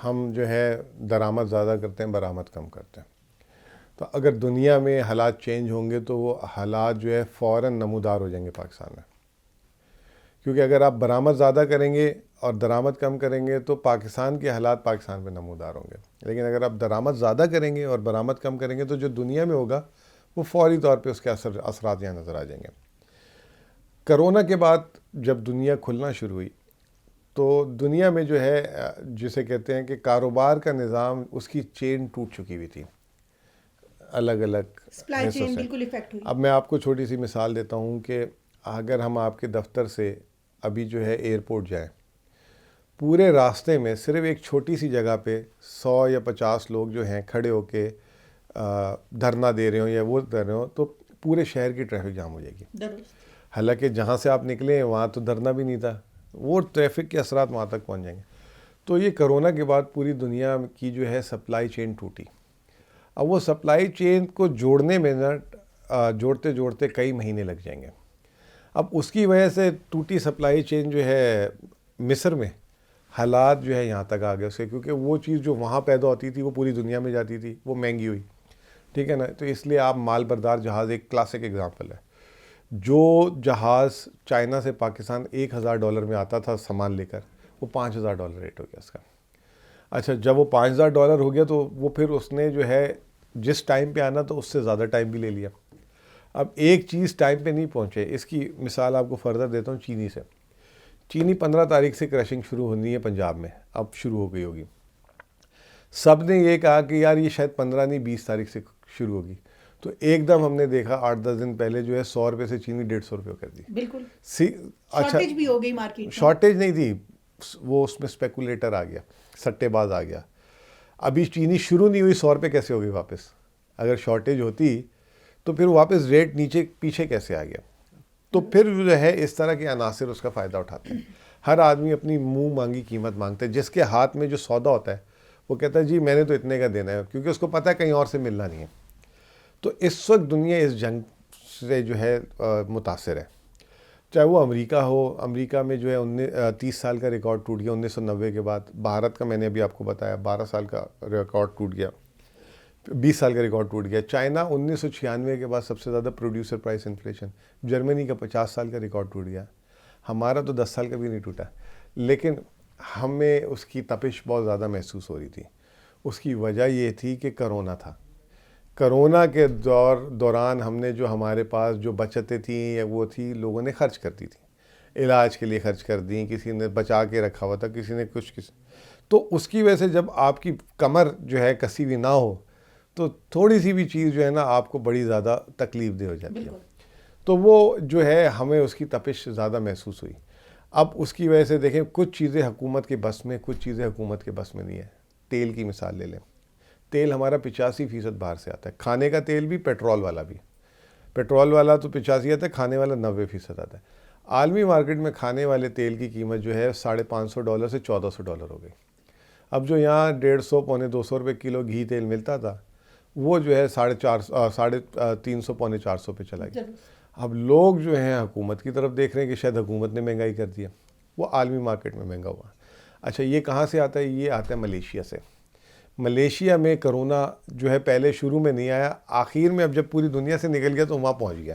ہم جو ہے درآمد زیادہ کرتے ہیں، برآمد کم کرتے ہیں. تو اگر دنیا میں حالات چینج ہوں گے تو وہ حالات جو ہے فوراً نمودار ہو جائیں گے پاکستان میں. کیونکہ اگر آپ برآمد زیادہ کریں گے اور درآمد کم کریں گے تو پاکستان کے حالات پاکستان میں نمودار ہوں گے. لیکن اگر آپ درآمد زیادہ کریں گے اور برآمد کم کریں گے تو جو دنیا میں ہوگا وہ فوری طور پہ اس کے اثرات یہاں نظر آ جائیں گے. کرونا کے بعد جب دنیا کھلنا شروع ہوئی تو دنیا میں جو ہے جسے کہتے ہیں کہ کاروبار کا نظام، اس کی چین ٹوٹ چکی ہوئی تھی الگ الگ سپلائی حصوں چین سے. بالکل افیکٹ ہوئی. اب میں آپ کو چھوٹی سی مثال دیتا ہوں کہ اگر ہم آپ کے دفتر سے ابھی جو ہے ایئرپورٹ جائیں، پورے راستے میں صرف ایک چھوٹی سی جگہ پہ 100 یا 50 لوگ جو ہیں کھڑے ہو کے دھرنا دے رہے ہوں یا وہ کر رہے ہوں تو پورے شہر کی ٹریفک جام ہو جائے گی. درست. حالانکہ جہاں سے آپ نکلے ہیں وہاں تو دھرنا بھی نہیں تھا، وہ ٹریفک کے اثرات وہاں تک پہنچ جائیں گے. تو یہ کرونا کے بعد پوری دنیا کی جو ہے سپلائی چین ٹوٹی. اب وہ سپلائی چین کو جوڑنے میں جوڑتے جوڑتے کئی مہینے لگ جائیں گے. اب اس کی وجہ سے ٹوٹی سپلائی چین جو ہے مصر میں حالات جو ہے یہاں تک آ گئے اس کے، کیونکہ وہ چیز جو وہاں پیدا ہوتی تھی وہ پوری دنیا میں جاتی تھی، وہ مہنگی ہوئی. ٹھیک ہے نا. تو اس لیے آپ مال بردار جہاز ایک کلاسک اگزامپل ہے. جو جہاز چائنا سے پاکستان $1,000 میں آتا تھا سامان لے کر، وہ $5,000 ریٹ ہو گیا اس کا. اچھا جب وہ $5,000 ہو گیا تو وہ پھر اس نے جو ہے جس ٹائم پہ آنا تو اس سے زیادہ ٹائم بھی لے لیا. اب ایک چیز ٹائم پہ نہیں پہنچے. اس کی مثال آپ کو فردر دیتا ہوں چینی سے. چینی 15 تاریخ سے کرشنگ شروع ہونی ہے پنجاب میں، اب شروع ہو گئی ہوگی. سب نے یہ کہا کہ یار یہ شاید 15 نہیں 20 تاریخ سے شروع ہوگی. تو ایک دم ہم نے دیکھا 8-10 دن پہلے جو ہے 100 روپے سے چینی 150 روپے کر دی. بالکل. اچھا شارٹیج بھی ہو گئی مارکیٹ میں. شارٹیج نہیں تھی، وہ اس میں اسپیکولیٹر آ گیا، سٹے باز آ گیا. ابھی چینی شروع نہیں ہوئی 100 روپے کیسے ہو گئی واپس؟ اگر شارٹیج ہوتی تو پھر واپس ریٹ نیچے پیچھے کیسے آ گیا؟ تو پھر جو ہے اس طرح کے عناصر اس کا فائدہ اٹھاتے ہیں. ہر آدمی اپنی منہ مانگی قیمت مانگتا ہے. جس کے ہاتھ میں جو سودا ہوتا ہے وہ کہتا ہے جی میں نے تو اتنے کا دینا ہے، کیونکہ اس کو پتہ ہے کہیں اور سے ملنا نہیں ہے. تو اس وقت دنیا اس جنگ سے جو ہے متاثر ہے. چاہے وہ امریکہ ہو، امریکہ میں جو ہے 30 سال کا ریکارڈ ٹوٹ گیا 1990 کے بعد. بھارت کا میں نے ابھی آپ کو بتایا 12 سال کا ریکارڈ ٹوٹ گیا، 20 سال کا ریکارڈ ٹوٹ گیا. چائنا 1996 کے بعد سب سے زیادہ پروڈیوسر پرائس انفلیشن. جرمنی کا 50 سال کا ریکارڈ ٹوٹ گیا. ہمارا تو 10 سال کا بھی نہیں ٹوٹا، لیکن ہمیں اس کی تپش بہت زیادہ محسوس ہو رہی تھی. اس کی وجہ یہ تھی کہ کرونا تھا. کرونا کے دوران ہم نے جو ہمارے پاس جو بچتیں تھیں یا وہ تھی لوگوں نے خرچ کر دی تھی، علاج کے لیے خرچ کر دیں، کسی نے بچا کے رکھا ہوا تھا، کسی نے کچھ تو اس کی وجہ سے جب آپ کی کمر جو ہے کسی بھی نہ ہو تو تھوڑی سی بھی چیز جو ہے نا آپ کو بڑی زیادہ تکلیف دہ ہو جاتی ہے. تو وہ جو ہے ہمیں اس کی تپش زیادہ محسوس ہوئی. اب اس کی وجہ سے دیکھیں کچھ چیزیں حکومت کے بس میں، کچھ چیزیں حکومت کے بس میں نہیں ہے. تیل کی مثال لے لیں. تیل ہمارا 85% باہر سے آتا ہے، کھانے کا تیل بھی، پیٹرول والا بھی. پیٹرول والا تو 85 آتا ہے، کھانے والا 90% آتا ہے. عالمی مارکیٹ میں کھانے والے تیل کی قیمت جو ہے $550 سے $1,400 ہو گئی. اب جو یہاں 150 پونے 200 روپے کلو گھی تیل ملتا تھا وہ جو ہے 350 پونے 400 پہ چلا گیا. اب لوگ جو ہیں حکومت کی طرف دیکھ رہے ہیں کہ شاید حکومت نے مہنگائی کر دیا، وہ عالمی مارکیٹ میں مہنگا ہوا. اچھا یہ کہاں سے آتا ہے؟ یہ آتا ہے ملیشیا سے. ملیشیا میں کرونا جو ہے پہلے شروع میں نہیں آیا، آخر میں اب جب پوری دنیا سے نکل گیا تو وہاں پہنچ گیا.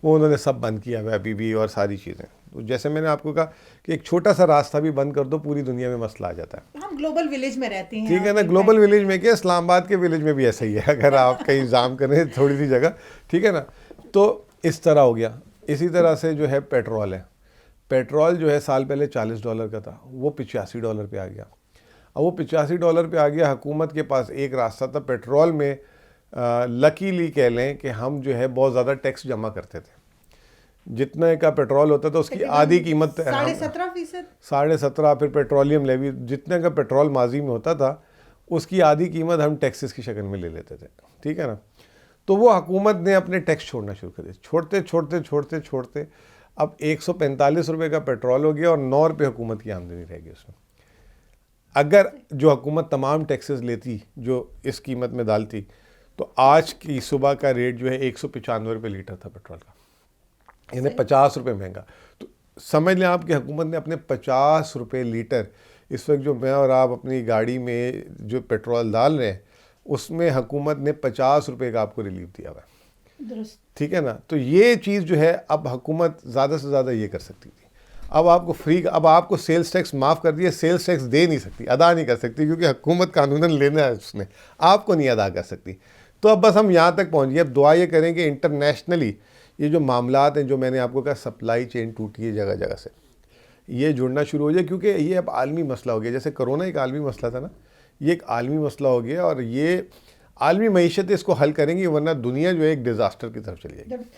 وہ انہوں نے سب بند کیا ہوا ابھی بھی اور ساری چیزیں. تو جیسے میں نے آپ کو کہا کہ ایک چھوٹا سا راستہ بھی بند کر دو پوری دنیا میں مسئلہ آ جاتا ہے. ہم گلوبل ولیج میں رہتے ہیں. ٹھیک ہے نا. گلوبل ولیج میں کیا، اسلام آباد کے ولیج میں بھی ایسا ہی ہے. اگر آپ کہیں انتظام کریں تھوڑی سی جگہ، ٹھیک ہے نا. تو اس طرح ہو گیا. اسی طرح سے جو ہے پیٹرول ہے. پیٹرول جو ہے سال پہلے $40 کا تھا، وہ $85 پہ آ گیا. اب وہ $85 پہ آ گیا. حکومت کے پاس ایک راستہ تھا پیٹرول میں، لکیلی کہہ لیں کہ ہم جو ہے بہت زیادہ ٹیکس جمع کرتے تھے. جتنے کا پیٹرول ہوتا تھا اس کی آدھی قیمت 17.5%، پھر پیٹرولیم لیوی جتنے کا پیٹرول ماضی میں ہوتا تھا اس کی آدھی قیمت ہم ٹیکسز کی شکل میں لے لیتے تھے. ٹھیک ہے نا. تو وہ حکومت نے اپنے ٹیکس چھوڑنا شروع کر دیا. چھوڑتے اب $145 کا پیٹرول ہو گیا اور $9 حکومت کی آمدنی رہ گئی اس میں. اگر جو حکومت تمام ٹیکسز لیتی جو اس قیمت میں ڈالتی تو آج کی صبح کا ریٹ جو ہے $195 لیٹر تھا پیٹرول کا، یعنی $50 مہنگا. تو سمجھ لیں آپ کہ حکومت نے اپنے $50 لیٹر اس وقت جو میں اور آپ اپنی گاڑی میں جو پیٹرول ڈال رہے ہیں اس میں حکومت نے 50 روپے کا آپ کو ریلیف دیا ہوا ہے، درست. ٹھیک ہے نا. تو یہ چیز جو ہے اب حکومت زیادہ سے زیادہ یہ کر سکتی تھی. اب آپ کو اب آپ کو سیلز ٹیکس معاف کر دیا، سیلز ٹیکس دے نہیں سکتی، ادا نہیں کر سکتی، کیونکہ حکومت قانوناً لینا ہے اس نے، آپ کو نہیں ادا کر سکتی. تو اب بس ہم یہاں تک پہنچ گئے. اب دعا یہ کریں کہ انٹرنیشنلی یہ جو معاملات ہیں، جو میں نے آپ کو کہا سپلائی چین ٹوٹی ہے جگہ جگہ سے، یہ جڑنا شروع ہو جائے، کیونکہ یہ اب عالمی مسئلہ ہو گیا. جیسے کرونا ایک عالمی مسئلہ تھا نا، یہ ایک عالمی مسئلہ ہو گیا، اور یہ عالمی معیشت اس کو حل کریں گی، ورنہ دنیا جو ہے ایک ڈیزاسٹر کی طرف چلی جائے گی.